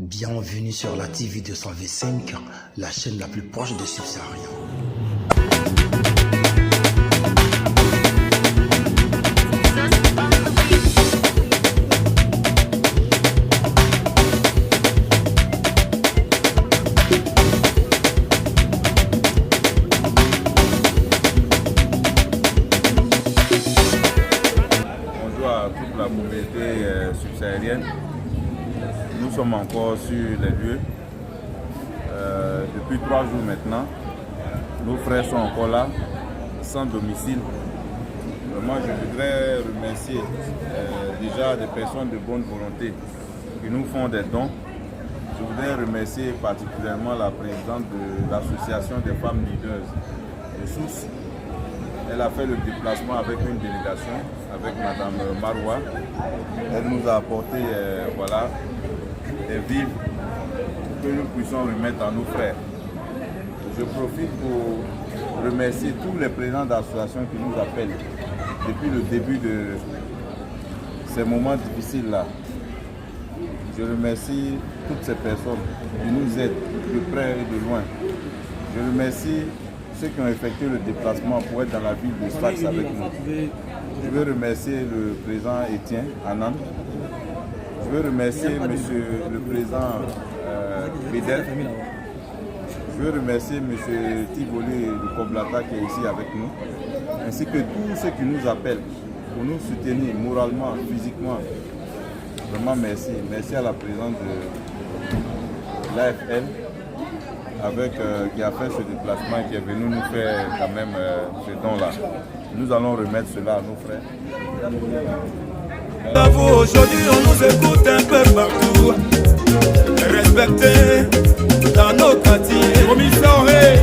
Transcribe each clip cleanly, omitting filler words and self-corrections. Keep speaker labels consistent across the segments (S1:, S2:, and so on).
S1: Bienvenue sur la TV 225, la chaîne la plus proche des subsahariens.
S2: Bonjour à toute la communauté subsaharienne. Nous sommes encore sur les lieux. Depuis 3 jours maintenant, nos frères sont encore là, sans domicile. Moi, je voudrais remercier déjà des personnes de bonne volonté qui nous font des dons. Je voudrais remercier particulièrement la présidente de l'association des femmes leaders de Sousse. Elle a fait le déplacement avec une délégation, avec Madame Maroua. Elle nous a apporté des vivres que nous puissions remettre à nos frères. Je profite pour remercier tous les présidents d'associations qui nous appellent depuis le début de ces moments difficiles-là. Je remercie toutes ces personnes qui nous aident de près et de loin. Je remercie ceux qui ont effectué le déplacement pour être dans la ville de Sfax avec nous. Je veux remercier le président Étienne Anand. Je veux remercier monsieur le président Bédel. Je veux remercier monsieur Tivoli de Koblata qui est ici avec nous, ainsi que tous ceux qui nous appellent pour nous soutenir moralement, physiquement. Vraiment merci. Merci à la présidente de l'AFL qui a fait ce déplacement et qui est venu nous faire quand même ce don-là. Nous allons remettre cela à nos frères.
S3: Aujourd'hui on nous écoute un peu partout. Respectés dans nos quartiers.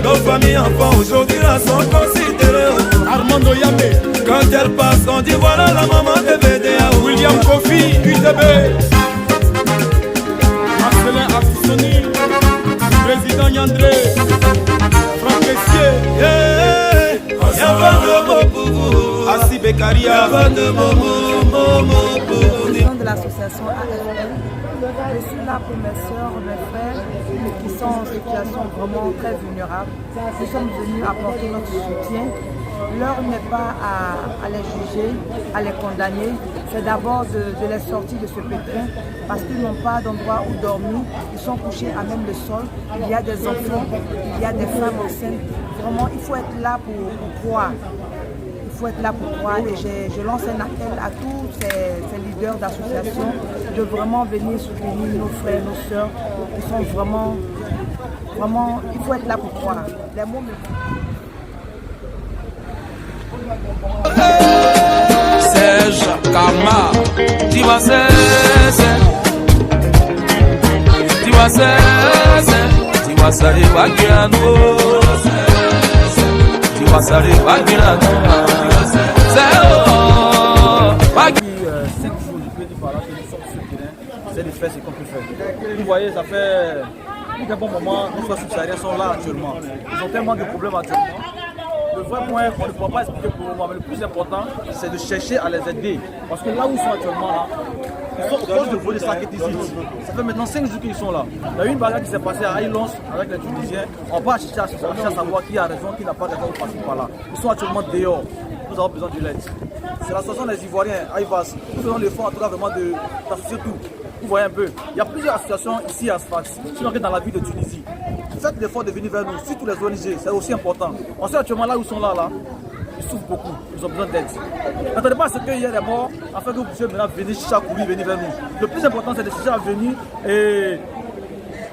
S3: Nos familles enfants aujourd'hui là sont considérés. Armando Yamé. Quand elle passe on dit voilà la maman de BDA. William Kofi UTB. Marcelin Aksoni. Président Yandré. Franck Messier. Yavande Mopougou. Assi Bekaria. Yavande
S4: De l'association AFL. Je suis là pour mes soeurs, mes frères qui sont en situation vraiment très vulnérable. Nous sommes venus apporter notre soutien. L'heure n'est pas à les juger, à les condamner. C'est d'abord de les sortir de ce pétrin parce qu'ils n'ont pas d'endroit où dormir. Ils sont couchés à même le sol. Il y a des enfants, il y a des femmes enceintes. Vraiment, il faut être là pour croire. Il faut être là pour croire et je lance un appel à tous ces leaders d'associations de vraiment venir soutenir nos frères, nos sœurs qui sont vraiment, il faut être là pour croire. Les mots me...
S3: Serge Kama, tu vas salir Bagiano, tu vas salir Bagiano.
S5: 5 jours, je peux dire par là que nous sommes sur le terrain, c'est de faire ce qu'on peut faire. Vous voyez, ça fait un bon moment, nos frères subsahariens sont là actuellement. Ils ont tellement de problèmes actuellement. Le vrai point, on ne pourra pas expliquer pour le moment, mais le plus important, c'est de chercher à les aider. Parce que là où ils sont actuellement, là, ils sont proches de voler ça qui est ici. Ça fait maintenant 5 jours qu'ils sont là. Il y a eu une bagarre qui s'est passée à Aïlons avec les Tunisiens. On va chercher à savoir qui a raison, qui n'a pas raison de passer par là. Ils sont actuellement dehors. Nous avons besoin de l'aide. C'est l'association des Ivoiriens, Aïvas. Nous faisons l'effort en tout cas vraiment d'associer tout. Vous voyez un peu, il y a plusieurs associations ici à Sfax, sinon dans la ville de Tunisie. Faites l'effort de venir vers nous, surtout les ONG, c'est aussi important. On sait actuellement là où ils sont là, ils souffrent beaucoup, ils ont besoin d'aide. N'attendez pas à ce qu'il y ait des morts, afin que vous puissiez maintenant venir courir, venir vers nous. Le plus important c'est de chercher à venir et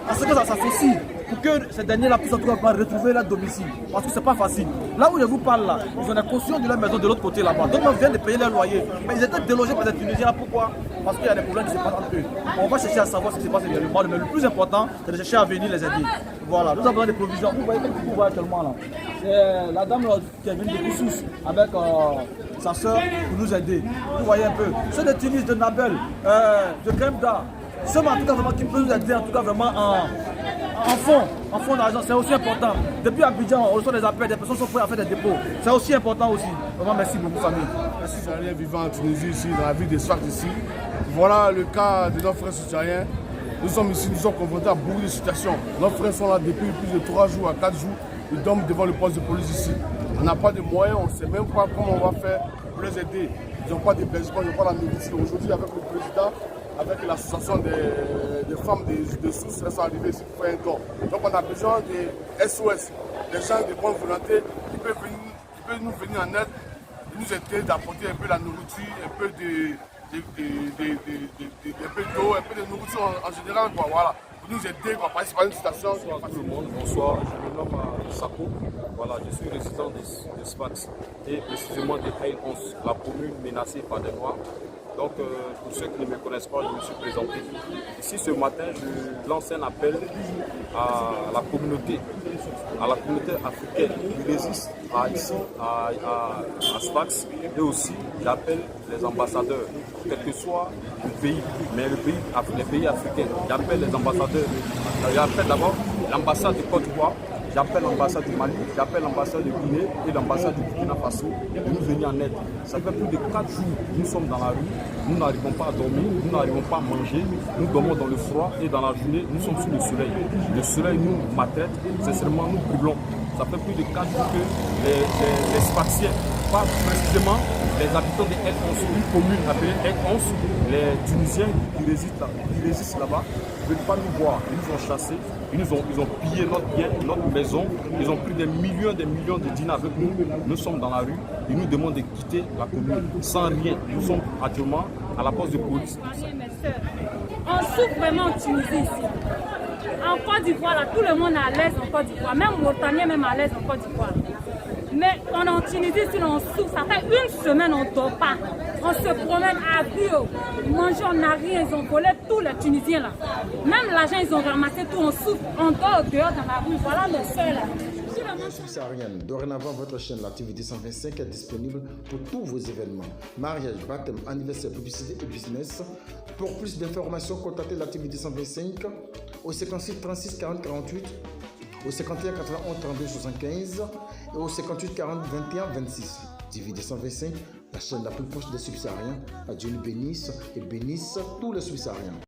S5: à ce que ça s'associe. Pour que ces derniers-là puissent en tout cas retrouver leur domicile. Parce que c'est pas facile. Là où je vous parle là, ils ont des cautions de leur maison de l'autre côté là-bas. D'autres viennent de payer leur loyer. Mais ils étaient délogés par les Tunisiens. Pourquoi? Parce qu'il y a des problèmes qui se passent entre eux. On va chercher à savoir ce qui se passe réellement. Mais le plus important, c'est de chercher à venir les aider. Voilà, nous avons besoin de provisions. Vous voyez comme vous voyez actuellement là. C'est la dame là, qui est venue de Sousse avec sa soeur pour nous aider. Vous voyez un peu. Ceux de Tunis, de Nabel, de Kremda, ceux en tout cas vraiment qui peuvent nous aider en tout cas vraiment en fond d'argent, c'est aussi important. Depuis Abidjan, on reçoit des appels, des personnes sont prêtes à faire des dépôts. C'est aussi important aussi. Vraiment merci beaucoup famille.
S6: Merci Subsahariens vivant en Tunisie ici, dans la ville de Sfax ici. Voilà le cas de nos frères subsahariens Nous sommes ici, nous sommes confrontés à beaucoup de situations. Nos frères sont là depuis plus de 3 jours à 4 jours. Ils dorment devant le poste de police ici. On n'a pas de moyens, on ne sait même pas comment on va faire pour les aider. Ils n'ont pas de hébergement, ils n'ont pas la médecine. Aujourd'hui, avec le président, avec l'association des femmes de sources, elles sont arrivées ici pour faire un don. Donc on a besoin des SOS, des gens de bonne volonté qui peuvent nous venir en aide, nous aider d'apporter un peu la nourriture, un peu d'eau, un peu de nourriture en général, quoi, voilà. Pour nous aider, quoi, parce que c'est pas une situation.
S7: Bonsoir tout le monde, bonsoir, je me nomme Sako, voilà, je suis résident de Sfax et précisément de Haïl 11, la commune menacée par des Noirs. Donc pour ceux qui ne me connaissent pas, je me suis présenté. Ici ce matin, je lance un appel à la communauté africaine qui résiste à Sfax, et aussi j'appelle les ambassadeurs, quel que soit le pays, mais les pays africains. J'appelle les ambassadeurs, j'appelle d'abord l'ambassade de Côte d'Ivoire, j'appelle l'ambassade du Mali, j'appelle l'ambassade de Guinée et l'ambassade du Burkina Faso de nous venir en aide. Ça fait plus de 4 jours que nous sommes dans la rue, nous n'arrivons pas à dormir, nous n'arrivons pas à manger, nous dormons dans le froid et dans la journée, nous sommes sous le soleil. Le soleil nous maltraite, sincèrement nous brûlons. Ça fait plus de 4 jours que les Sfaxiens, pas précisément les habitants de L11, une commune appelée L11, les Tunisiens qui résistent là-bas, ne veulent pas nous voir. Ils nous ont chassés, ils ont pillé notre bien, notre maison, ils ont pris des millions de dinars avec nous. Nous sommes dans la rue, ils nous demandent de quitter la commune sans rien. Nous sommes actuellement à la poste de police.
S8: On souffre vraiment en Tunisie ici. En Côte d'Ivoire, là, tout le monde est à l'aise en Côte d'Ivoire, même Mauritaniens même à l'aise en Côte d'Ivoire. Mais on est en Tunisie, sinon on souffre. Ça fait une semaine, on ne dort pas. On se promène à Bio. Manger, on n'a rien. Ils ont volé tous les Tunisiens là. Même l'argent, ils ont ramassé tout. On souffre. On dort dehors dans la rue. Voilà nos soeurs là.
S1: Subsaharienne, dorénavant, votre chaîne, la TV 225, est disponible pour tous vos événements. Mariage, baptême, anniversaire, publicité et business. Pour plus d'informations, contactez la TV 225 au 56 36 40 48, au 51 91 32 75 et au 58 40 21 26. TV 225, la chaîne la plus proche des subsahariens. À Dieu nous bénisse et bénisse tous les subsahariens.